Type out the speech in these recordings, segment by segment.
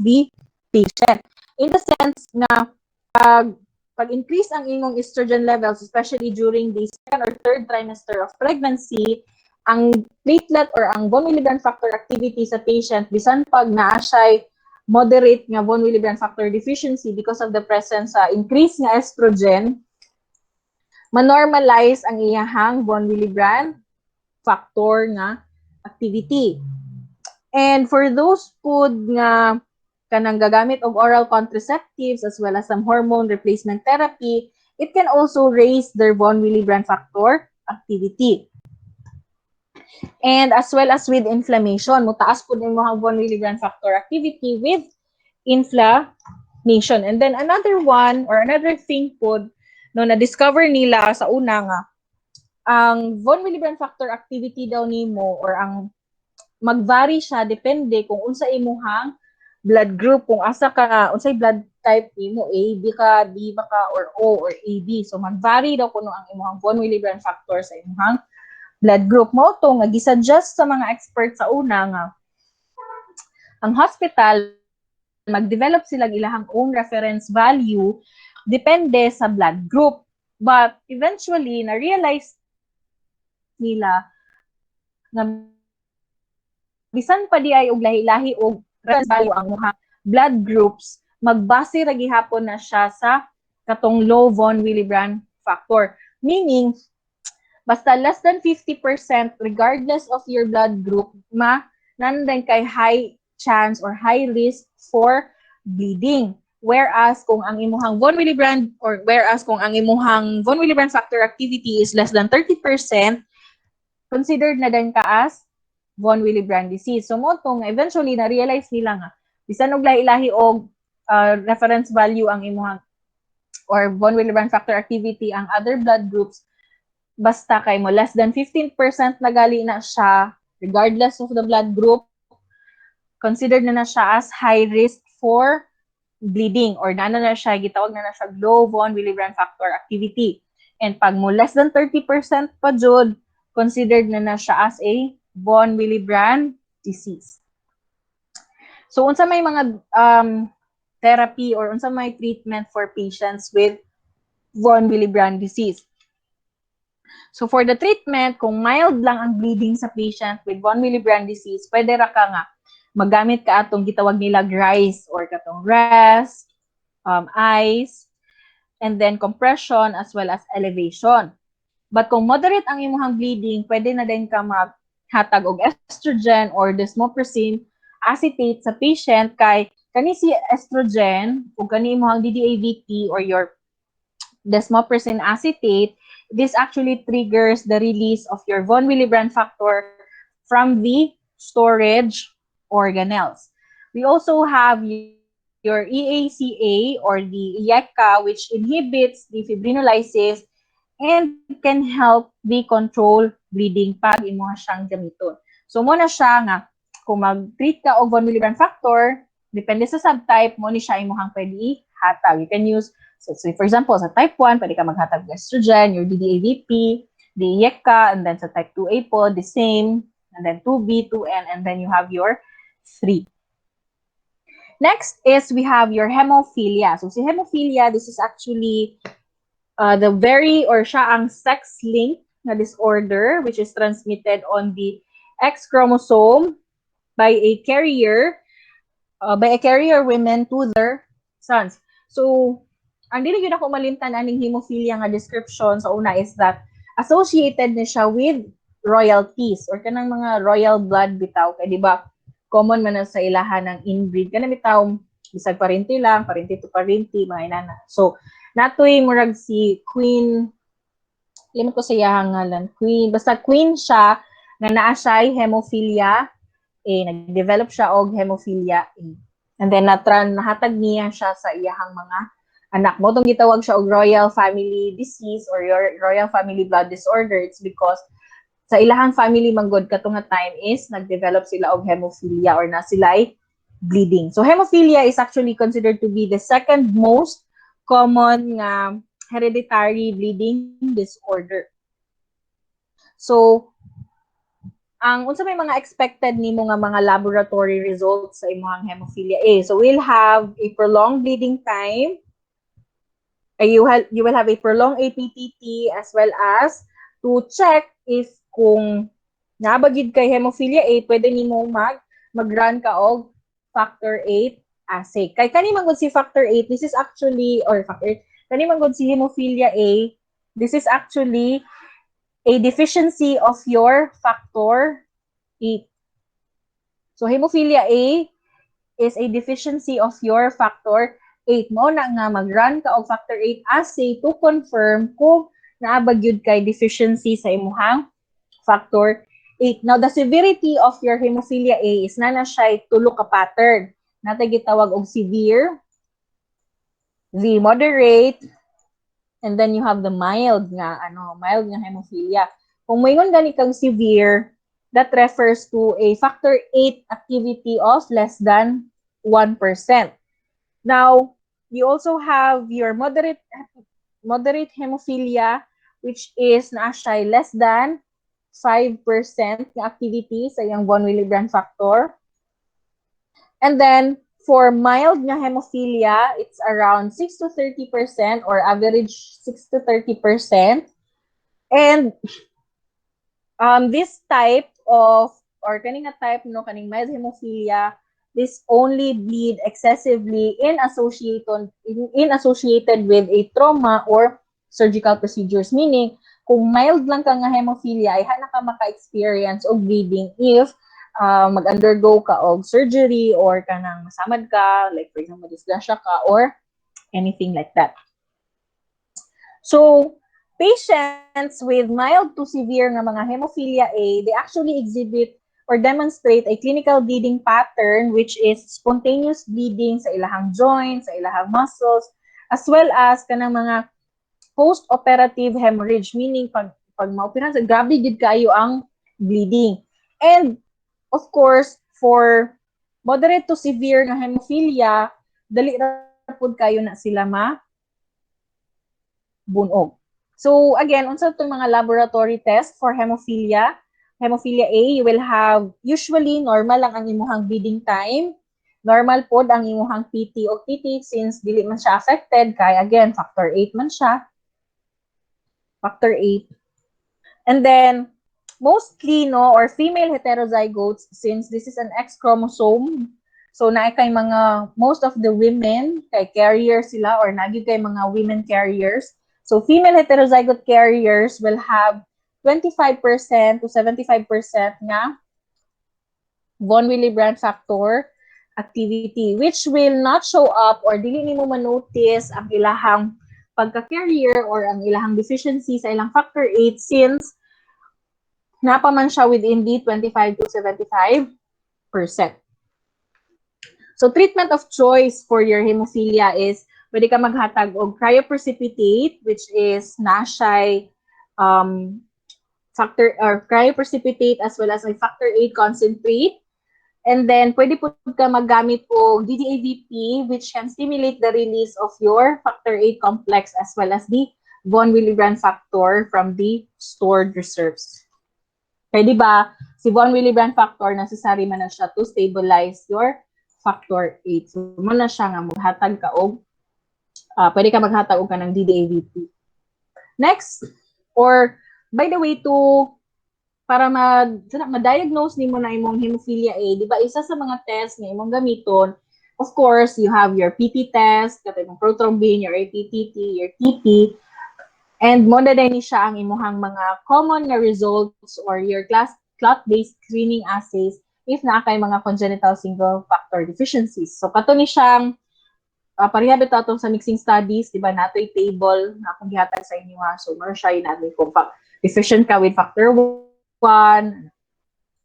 the patient. In the sense na pag-increase ang imong estrogen levels, especially during the second or third trimester of pregnancy, ang platelet or ang von Willebrand factor activity sa patient, bisan pag naa siya'y moderate nga von Willebrand factor deficiency because of the presence sa increase nga estrogen, manormalize ang iyahang von Willebrand factor nga activity. And for those food nga kanang gagamit of oral contraceptives as well as some hormone replacement therapy, it can also raise their von Willebrand factor activity. And as well as with inflammation, mutaas po din mo ang von Willebrand factor activity with inflammation. And then another one or another thing po no na-discover nila sa una nga, ang von Willebrand factor activity daw nimo or ang mag-vary siya depende kung unsa imuhang blood group, kung asa ka nga unsay blood type nimo, A, B ka, D ba ka, or O or AB. So mag-vary daw kuno ang imuhang von Willebrand factor sa imuhang blood group mo to nga gisuggest sa mga experts sa una nga ang hospital mag-develop sila ilahang own reference value depende sa blood group. But eventually na-realize nila nga bisan pa di ay og lahi-lahi og reference value ang mga blood groups, magbase ra gihapon na siya sa katong low von Willebrand factor. Meaning, basta less than 50% regardless of your blood group, nandan kay high chance or high risk for bleeding. Whereas kung ang imuhang von Willebrand factor activity is less than 30%, considered na din ka as von Willebrand disease. So mo tong eventually na-realize nila nga bisan og lahi-lahi og reference value ang imuhang or von Willebrand factor activity ang other blood groups, basta kay mo less than 15% nagali na siya regardless of the blood group, considered na siya as high risk for bleeding or na siya gitawag na siya low von Willebrand factor activity. And pag mo less than 30% pa jud, considered na siya as a von Willebrand disease. So unsa may mga therapy or unsa may treatment for patients with von Willebrand disease. So for the treatment, kung mild lang ang bleeding sa patient with von Willebrand disease, pwede ra ka nga magamit ka atong gitawag nila GRICE or katong rest, ice, and then compression as well as elevation. But kung moderate ang imuhang bleeding, pwede na din ka maghatag og estrogen or desmopressin acetate sa patient kay kani si estrogen o kani imuhang hdga or your desmopressin acetate, this actually triggers the release of your von Willebrand factor from the storage organelles. We also have your EACA or the hdga, which inhibits the fibrinolysis and can help the control bleeding pag imo siyang gamiton. So mo na siya nga kung mag-treat ka og von Willebrand factor, depende sa subtype mo ni siya imong pwede ihatag. You can use, so for example, sa type 1, pwede ka maghatag ng estrogen, your DDAVP, the hdga, and then sa type 2A po, the same, and then 2B, 2N, and then you have your 3. Next is we have your hemophilia. So si hemophilia, this is actually the siya ang sex-linked na disorder which is transmitted on the X chromosome by a carrier women to their sons. So, ang dili gyud ako malimtan aning hemophilia nga description sa una is that associated ni siya with royalties or kanang mga royal blood bitaw kay di ba common man na sa ilahan ng inbreed kana bitaw bisag parente lang, parente to parente, mga inana. So, natoy murag si Queen, limit ko sa iyang ngalan, Queen, basta Queen siya, na naa siya hemophilia A, nag-develop siya og hemophilia A. And then nahatag niya siya sa iyahang mga anak mo. Itong gitawag siya og royal family disease or your royal family blood disorder. It's because sa ilahang family manggod katong nga time is nag-develop sila og hemophilia or na sila bleeding. So hemophilia is actually considered to be the second most common hereditary bleeding disorder. So ang unsa may mga expected nimo nga mga laboratory results sa imong hemophilia A. So we'll have a prolonged bleeding time. You will have a prolonged APTT as well as to check if kung nabagid kay hemophilia A, pwede nimo mag-run ka og factor 8 assay. Kay kani man gud si factor 8, this is actually or factor 8, kani man gud si hemophilia A, this is actually a deficiency of your factor 8. So hemophilia A is a deficiency of your factor 8 mo na nga mag-run ka og factor 8 assay to confirm kung naabag yun kay deficiency sa imuhang factor 8. Now, the severity of your hemophilia A is na siya tulo ka pattern. Natay gitawag og severe, the moderate, and then you have the mild nga hemophilia. Kung mayroon gani kang severe, that refers to a factor 8 activity of less than 1%. Now, you also have your moderate hemophilia, which is na siya less than 5% ng activity sa iyang von Willebrand factor. And then, for mild nga hemophilia, it's around 6 to 30% or average 6 to 30%. And this type of, or kaning type, no, kaning mild hemophilia, this only bleed excessively in associated with a trauma or surgical procedures. Meaning, kung mild lang ka nga hemophilia, ay hana ka maka-experience of bleeding if mag-undergo ka og surgery or kanang masamad ka, like for example, disgrasya ka or anything like that. So, patients with mild to severe nga mga hemophilia A, they actually exhibit or demonstrate a clinical bleeding pattern which is spontaneous bleeding sa ilahang joints, sa ilahang muscles, as well as kanang mga post-operative hemorrhage, meaning pag maoperan sa grabe gid kayo ang bleeding. And of course, for moderate to severe nga hemophilia, dali ra pud kayo na sila bunog. So again, unsa itong mga laboratory test for hemophilia? Hemophilia A, you will have usually normal lang ang imuhang bleeding time. Normal pod ang imuhang PT o TT since dili man siya affected kay again factor 8 man siya. Factor 8. And then mostly no or female heterozygotes since this is an X chromosome. So na kay mga most of the women kay carrier sila or nagid kay mga women carriers. So female heterozygote carriers will have 25% to 75% nga von Willebrand factor activity which will not show up or dili nimo ma-notice ang ilahang pagka-carrier or ang ilahang deficiency sa ilang factor 8 since napaman siya within the 25 to 75%. So treatment of choice for your hemophilia is pwede ka maghatag og cryoprecipitate which is nasay factor or cryoprecipitate as well as may factor 8 concentrate. And then pwede po ka maggamit og hdga which can stimulate the release of your factor 8 complex as well as the von Willebrand factor from the stored reserves. Kaya di ba, si von Willebrand factor necessary man na siya to stabilize your factor 8. So mo na siya nga maghatag ka og pwede ka maghatag og kanang ddavp. Next, or by the way to para ma-diagnose nimo na imong hemophilia A, di ba isa sa mga test nga imong gamiton, of course, you have your PT test, katong imong prothrombin, your APTT, your TT, and mo na din siya ang imuhang mga common nga results or your clot-based screening assays if naa kay mga congenital single factor deficiencies. So kato ni siyang pareha bitaw atong sa mixing studies, di ba natoy table na akong gihatag sa inyo ha. So mo siya namin kung deficient ka with factor 1,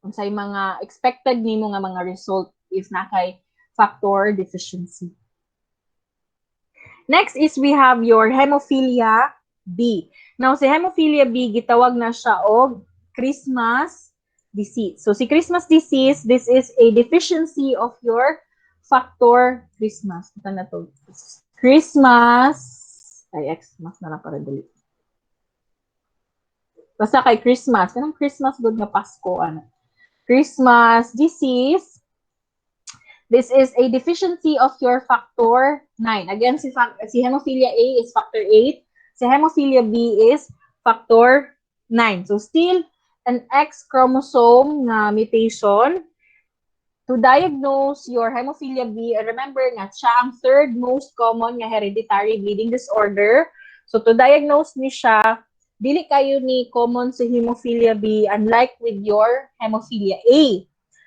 kung say mga expected nimo nga mga result if na kay factor deficiency. Next is we have your hemophilia B. Now, si hemophilia B, gitawag na siya og Christmas disease. So, si Christmas disease, this is a deficiency of your factor Christmas. Ito na to. Christmas, ay, Xmas na lang para dali. Basta kay Christmas. Kanang Christmas good nga Pasko, ano. Christmas disease. This is a deficiency of your factor 9. Again, si hemophilia A is factor 8. Si hemophilia B is factor 9. So, still an X chromosome na mutation. To diagnose your hemophilia B, remember nga, siya ang third most common nga hereditary bleeding disorder. So, to diagnose ni siya, dili kayo ni common sa hemophilia B unlike with your hemophilia A.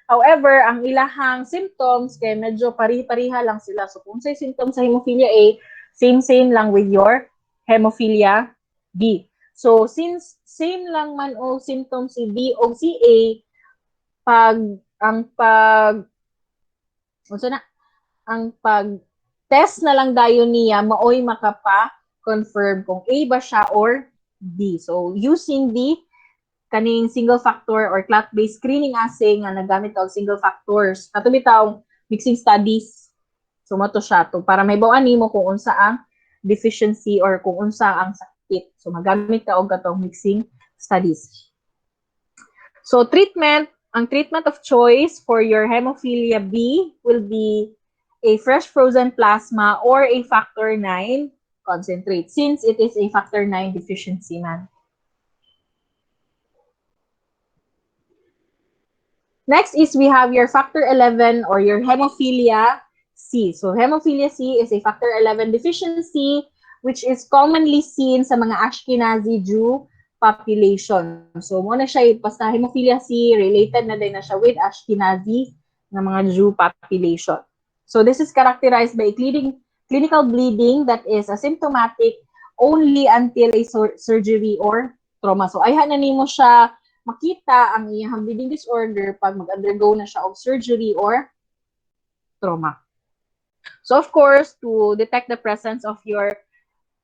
However, ang ilahang symptoms kay medyo pari-pariha lang sila. So, kung sa symptoms sa hemophilia A, same lang with your hemophilia B. So, since same lang man o symptoms si B o si A, ang pag-test na lang dayon niya, maoy makapa-confirm kung A ba siya or B. So, using the kaning single factor or clot-based screening assay nga nagamit og single factors. Kato bitaw mixing studies. So, mato siya to para may bawaan nimo kung unsa ang deficiency or kung unsa ang sakit. So, magamit ka og katong mixing studies. So, ang treatment of choice for your hemophilia B will be a fresh frozen plasma or a factor 9 concentrate since it is a factor 9 deficiency man. Next is we have your factor 11 or your hemophilia C. So, hemophilia C is a factor 11 deficiency which is commonly seen sa mga Ashkenazi Jew population. So, muna siya, basta hemophilia C, related na din na siya with Ashkenazi na mga Jew population. So, this is characterized by clinical bleeding that is asymptomatic only until a surgery or trauma. So, ayhan na nimo siya makita ang iyang bleeding disorder pag mag-undergo na siya of surgery or trauma. So, of course, to detect the presence of your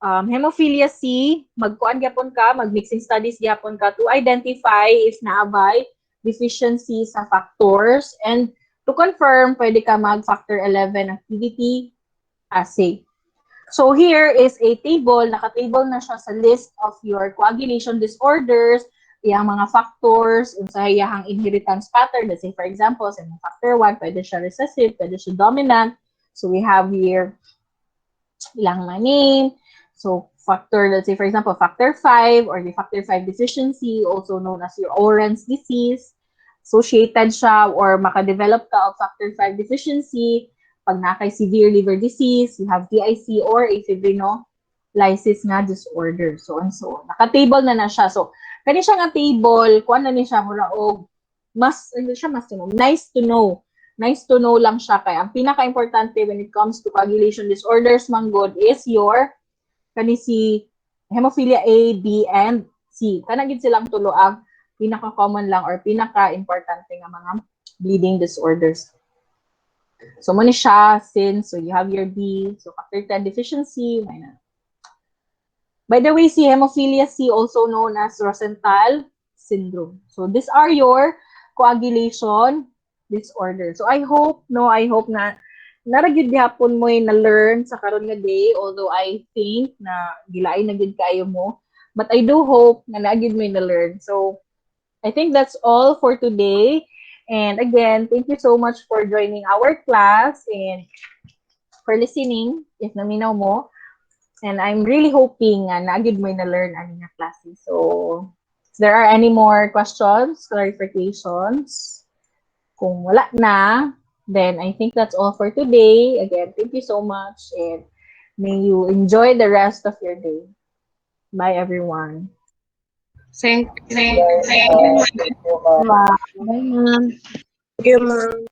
hemophilia C, magkuan gyapon ka, mag-mixing studies gyapon ka to identify if naabay deficiency sa factors and to confirm, pwede ka mag-factor 11 activity assay. So here is a table, naka-table na siya sa list of your coagulation disorders, iyang mga factors, sa iyang inheritance pattern. Let's say, for example, sa factor 1, pwede siya recessive, pwede siya dominant. So we have here ilang name. So factor, let's say, for example, factor 5 or the factor 5 deficiency, also known as your Oren's disease. Associated siya or makadevelop ka of factor 5 deficiency. Pag nakay severe liver disease, you have DIC or a fibrinolysis nga disorder. So and so on. Naka-table na siya. So, kani siya nga table, kuan na ni siya mura og nice to know. Nice to know lang siya kay ang pinaka-importante when it comes to coagulation disorders manggod is your kani si hemophilia A, B, and C. Kana gid silang tulo ang pinaka-common lang or pinaka-importante nga mga bleeding disorders. So, muna siya, since, so you have your B, so factor 10 deficiency. By the way, si hemophilia C, also known as Rosenthal syndrome. So, these are your coagulation disorder. So, I hope na naragid hapon mo na-learn sa karon nga day, although I think na gilain na gid kayo mo. But I do hope na naagid mo na-learn. So, I think that's all for today. And again, thank you so much for joining our class and for listening, if naminaw mo. And I'm really hoping na naagid mo na-learn ang nga klase. So, if there are any more questions, clarifications, kung wala na, then I think that's all for today. Again, thank you so much and may you enjoy the rest of your day. Bye, everyone. Thank you. Bye, ma'am. Thank you, ma'am.